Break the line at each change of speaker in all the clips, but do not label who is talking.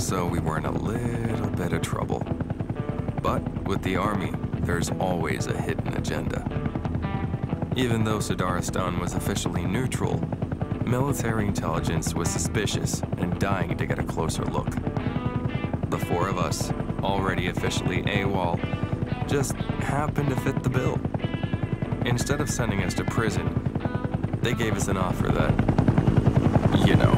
so we were in a little bit of trouble. But with the army, there's always a hidden agenda. Even though Sudaristan was officially neutral, military intelligence was suspicious and dying to get a closer look. The four of us, already officially AWOL, just happened to fit the bill. Instead of sending us to prison, they gave us an offer that, you know.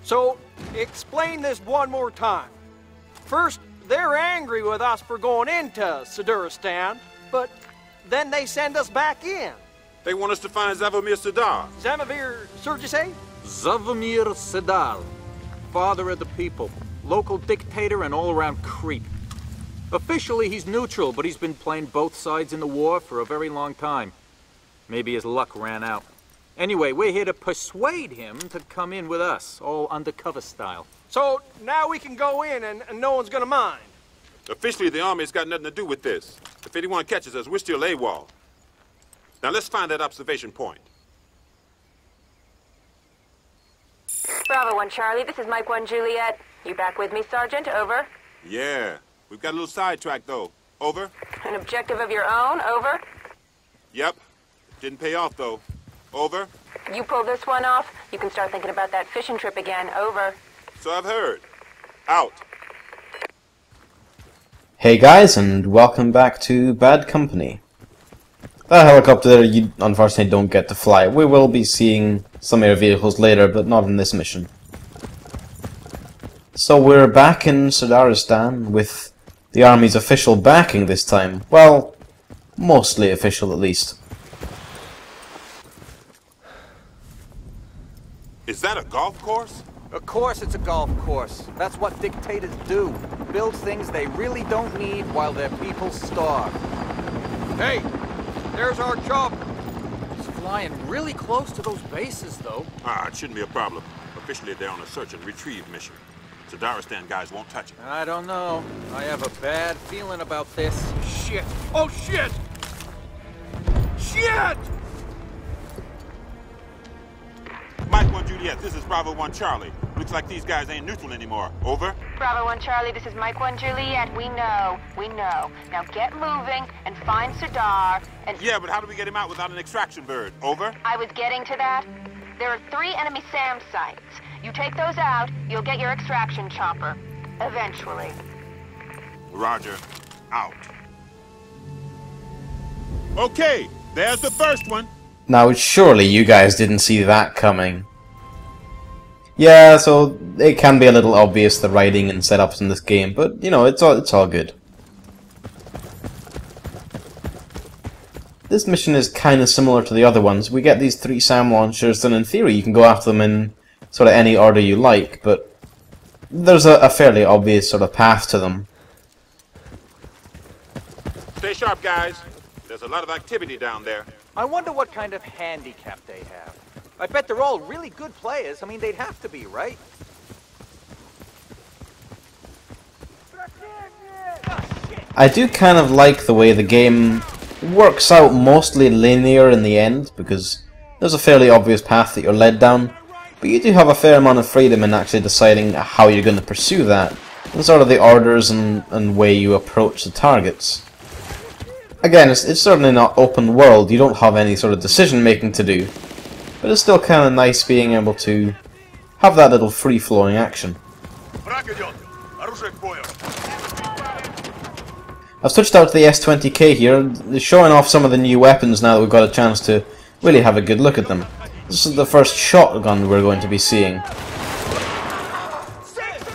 So, explain this one more time. First, they're angry with us for going into Sudaristan, but then they send us back in.
They want us to find Zavomir Sadar.
Zamavir Surgisay?
Zavomir Sadar, father of the people, local dictator and all-around creep. Officially, he's neutral, but he's been playing both sides in the war for a very long time. Maybe his luck ran out. Anyway, we're here to persuade him to come in with us, all undercover style.
So, now we can go in and no one's gonna mind.
Officially, the army's got nothing to do with this. If anyone catches us, we're still AWOL. Now let's find that observation point.
Bravo 1 Charlie, this is Mike 1 Juliet. You back with me, Sergeant? Over.
Yeah, we've got a little sidetrack though. Over.
An objective of your own? Over.
Yep. Didn't pay off though. Over.
You pull this one off, you can start thinking about that fishing trip again. Over.
So I've heard. Out.
Hey guys, and welcome back to Bad Company. That helicopter you unfortunately don't get to fly. We will be seeing some air vehicles later, but not in this mission. So we're back in Sudaristan with the army's official backing this time. Well, mostly official at least.
Is that a golf course?
Of course it's a golf course. That's what dictators do. Build things they really don't need while their people starve.
Hey, there's our job.
He's flying really close to those bases, though.
Ah, it shouldn't be a problem. Officially, they're on a search and retrieve mission. Sudaristan guys won't touch it.
I don't know. I have a bad feeling about this.
Shit. Oh, shit! Shit!
Mike 1 Juliet, this is Bravo 1 Charlie. Looks like these guys ain't neutral anymore. Over.
Bravo 1 Charlie, this is Mike 1 Juliet. We know. Now get moving and find Sadar and...
Yeah, but how do we get him out without an extraction bird? Over.
I was getting to that. There are 3 enemy SAM sites. You take those out, you'll get your extraction chopper. Eventually.
Roger. Out. Okay, there's the first one.
Now, surely you guys didn't see that coming. Yeah, so it can be a little obvious, the writing and setups in this game, but, you know, it's all good. This mission is kind of similar to the other ones. We get these 3 SAM launchers, and in theory you can go after them in sort of any order you like, but there's a fairly obvious sort of path to them.
Stay sharp, guys. There's a lot of activity down there.
I wonder what kind of handicap they have. I bet they're all really good players. I mean, they'd have to be, right?
I do kind of like the way the game works out mostly linear in the end, because there's a fairly obvious path that you're led down, but you do have a fair amount of freedom in actually deciding how you're going to pursue that, and sort of the orders and way you approach the targets. Again, it's certainly not open world, you don't have any sort of decision making to do, but it's still kind of nice being able to have that little free-flowing action. I've switched out to the S20K here, showing off some of the new weapons now that we've got a chance to really have a good look at them. This is the first shotgun we're going to be seeing.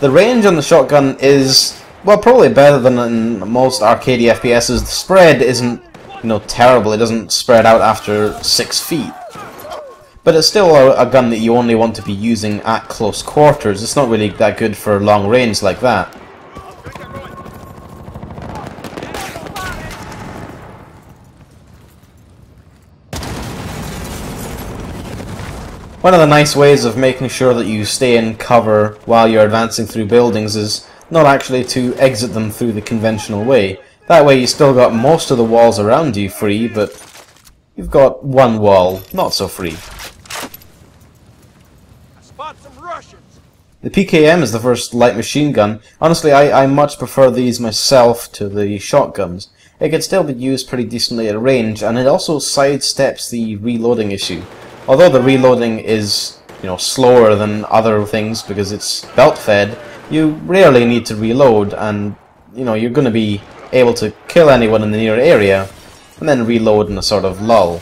The range on the shotgun is, well, probably better than in most arcade FPSs. The spread isn't, you know, terrible. It doesn't spread out after 6 feet. But it's still a gun that you only want to be using at close quarters. It's not really that good for long range like that. One of the nice ways of making sure that you stay in cover while you're advancing through buildings is not actually to exit them through the conventional way. That way you still got most of the walls around you free, but you've got one wall not so free. The PKM is the first light machine gun. Honestly, I much prefer these myself to the shotguns. It can still be used pretty decently at range, and it also sidesteps the reloading issue. Although the reloading is, slower than other things because it's belt-fed, you rarely need to reload, and, you're going to be able to kill anyone in the near area, and then reload in a sort of lull.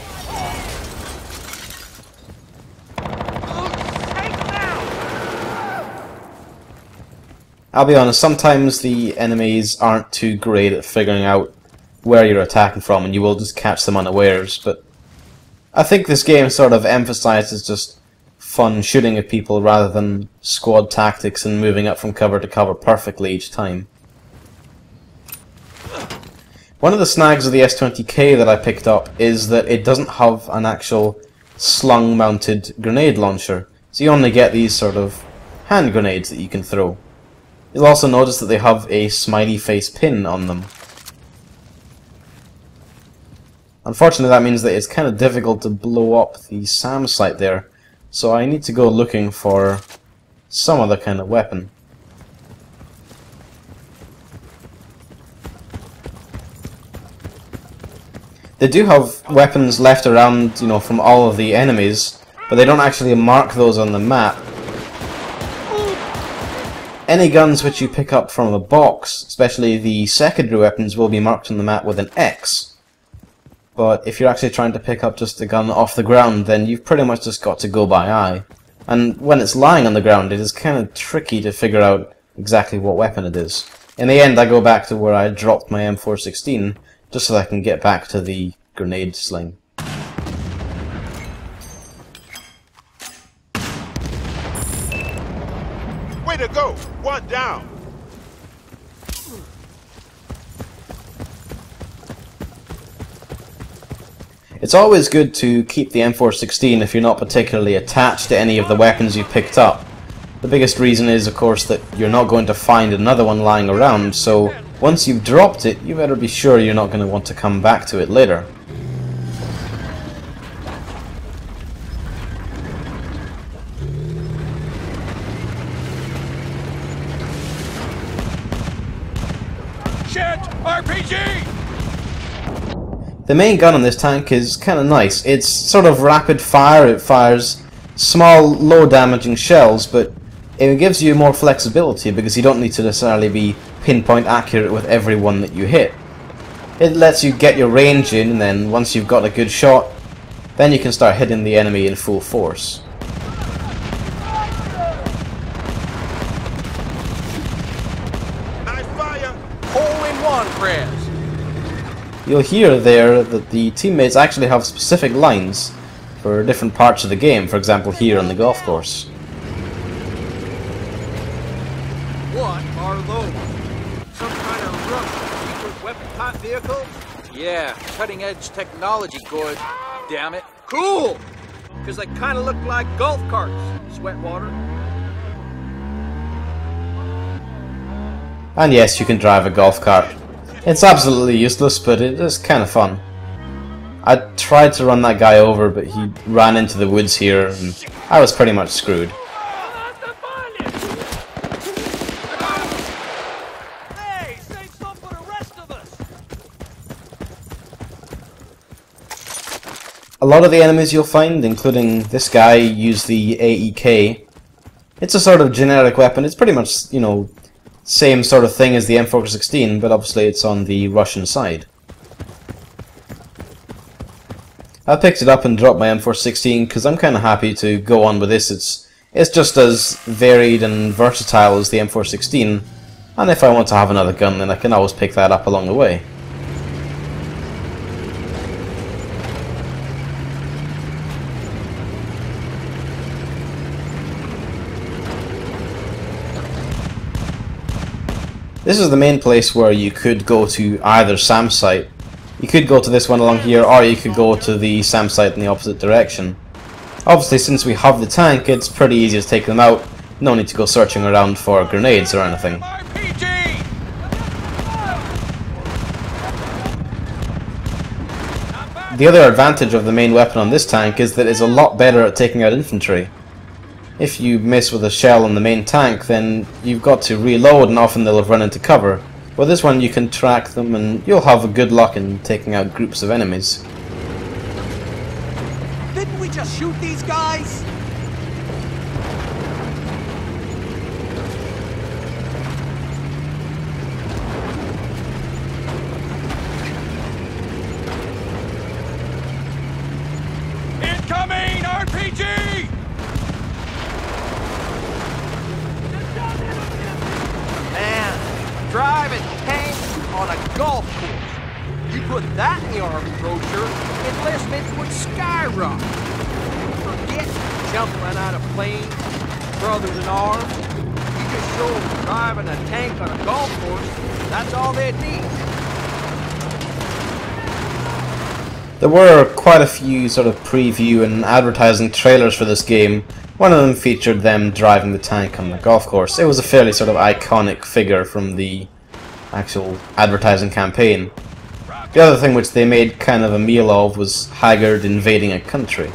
I'll be honest, sometimes the enemies aren't too great at figuring out where you're attacking from, and you will just catch them unawares, but I think this game sort of emphasizes just fun shooting at people rather than squad tactics and moving up from cover to cover perfectly each time. One of the snags of the S20K that I picked up is that it doesn't have an actual slung-mounted grenade launcher, so you only get these sort of hand grenades that you can throw. You'll also notice that they have a smiley face pin on them. Unfortunately, that means that it's kind of difficult to blow up the SAM site there, so I need to go looking for some other kind of weapon. They do have weapons left around, from all of the enemies, but they don't actually mark those on the map. Any guns which you pick up from a box, especially the secondary weapons, will be marked on the map with an X. But if you're actually trying to pick up just a gun off the ground, then you've pretty much just got to go by eye. And when it's lying on the ground, it is kind of tricky to figure out exactly what weapon it is. In the end, I go back to where I dropped my M416, just so I can get back to the grenade sling.
Way to go! One down!
It's always good to keep the M416 if you're not particularly attached to any of the weapons you've picked up. The biggest reason is, of course, that you're not going to find another one lying around, so once you've dropped it, you better be sure you're not going to want to come back to it later.
Shit! RPG!
The main gun on this tank is kind of nice. It's sort of rapid fire. It fires small, low damaging shells, but it gives you more flexibility because you don't need to necessarily be pinpoint accurate with every one that you hit. It lets you get your range in, and then once you've got a good shot, then you can start hitting the enemy in full force.
Nice fire!
Hole in one, Prez.
You'll hear there that the teammates actually have specific lines for different parts of the game, for example here on the golf course.
What are those? Some kind of rough secret weapon type vehicle?
Yeah, cutting-edge technology, good. Damn it.
Cool! Because they kind of look like golf carts, Sweatwater.
And yes, you can drive a golf cart. It's absolutely useless, but it is kind of fun. I tried to run that guy over, but he ran into the woods here, and I was pretty much screwed.
Hey, save some for the rest of us!
A lot of the enemies you'll find, including this guy, use the AEK. It's a sort of generic weapon. It's pretty much, same sort of thing as the M416, but obviously it's on the Russian side. I picked it up and dropped my M416 because I'm kind of happy to go on with this. It's just as varied and versatile as the M416, and if I want to have another gun, then I can always pick that up along the way. This is the main place where you could go to either SAM site. You could go to this one along here, or you could go to the SAM site in the opposite direction. Obviously, since we have the tank, it's pretty easy to take them out. No need to go searching around for grenades or anything. The other advantage of the main weapon on this tank is that it's a lot better at taking out infantry. if you miss with a shell in the main tank, then you've got to reload and often they'll have run into cover. With this one you can track them and you'll have good luck in taking out groups of enemies.
Didn't we just shoot these guys?
Incoming RPG! Man, driving tanks on a golf course. You put that in the Army brochure, enlistments would skyrocket. Forget jumping out of planes, brothers in arms. You just show them driving a tank on a golf course, that's all they'd need.
There were quite a few sort of preview and advertising trailers for this game. One of them featured them driving the tank on the golf course. It was a fairly sort of iconic figure from the actual advertising campaign. The other thing which they made kind of a meal of was Haggard invading a country.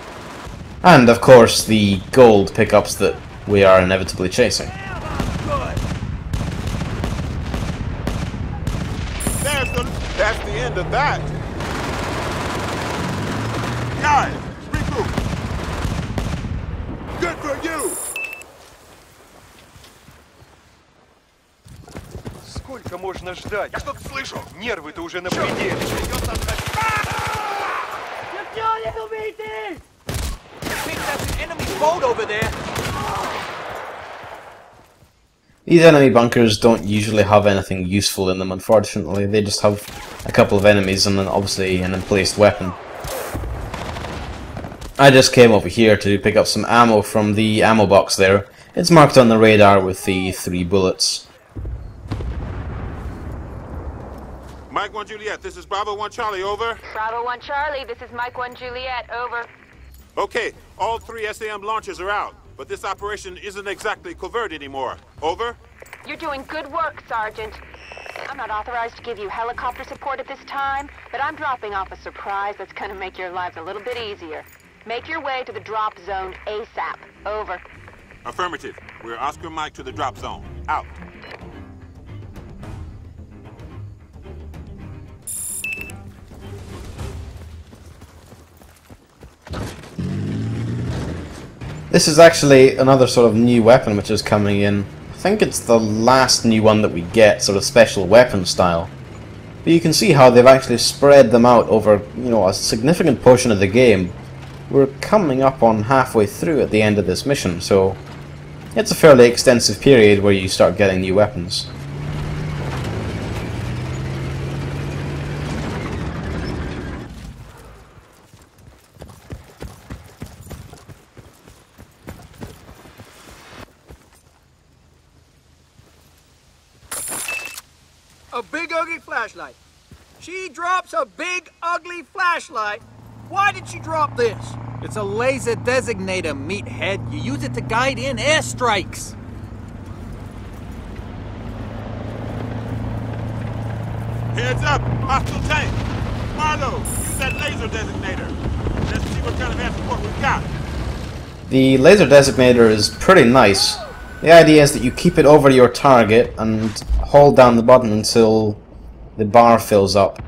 And of course the gold pickups that we are inevitably chasing.
That's the end of that. Guys, regroup. Good for you.
Сколько можно ждать? Я что-то слышу. Нервы-то уже на пределе. Придется отдать.
I think that's an enemy boat over there.
These enemy bunkers don't usually have anything useful in them, unfortunately. They just have a couple of enemies and then obviously an emplaced weapon. I just came over here to pick up some ammo from the ammo box there. It's marked on the radar with the 3 bullets.
Mike 1 Juliet, this is Bravo 1 Charlie, over.
Bravo 1 Charlie, this is Mike 1 Juliet, over.
Okay, all 3 SAM launches are out, but this operation isn't exactly covert anymore. Over.
You're doing good work, Sergeant. I'm not authorized to give you helicopter support at this time, but I'm dropping off a surprise that's gonna make your lives a little bit easier. Make your way to the drop zone ASAP. Over.
Affirmative. We're Oscar Mike to the drop zone. Out.
This is actually another sort of new weapon which is coming in. I think it's the last new one that we get, sort of special weapon style. But you can see how they've actually spread them out over, you know, a significant portion of the game. We're coming up on halfway through at the end of this mission, so it's a fairly extensive period where you start getting new weapons.
A big ugly flashlight. She drops a big ugly flashlight. Why did she drop this?
It's a laser designator, meathead. You use it to guide in airstrikes.
Heads up! Hostile tank! Marlowe, use that laser designator. Let's see what kind of air support we've got.
The laser designator is pretty nice. The idea is that you keep it over your target and hold down the button until the bar fills up.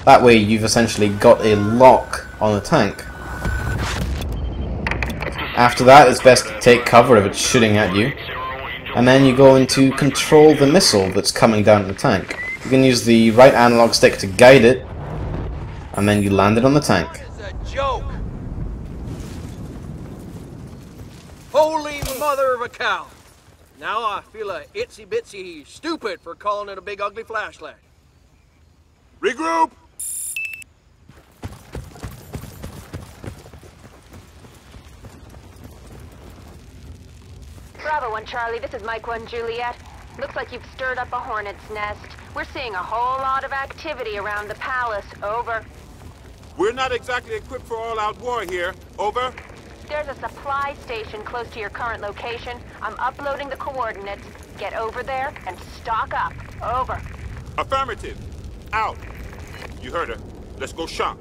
That way you've essentially got a lock on the tank. After that, it's best to take cover if it's shooting at you. And then you go into control the missile that's coming down the tank. You can use the right analog stick to guide it, and then you land it on the tank.
It's a joke. Holy mother of a cow. Now I feel a itsy bitsy stupid for calling it a big ugly flashlight.
Regroup!
Bravo 1 Charlie, this is Mike 1 Juliet. Looks like you've stirred up a hornet's nest. We're seeing a whole lot of activity around the palace. Over.
We're not exactly equipped for all-out war here. Over.
There's a supply station close to your current location. I'm uploading the coordinates. Get over there and stock up. Over.
Affirmative. Out. You heard her. Let's go shop.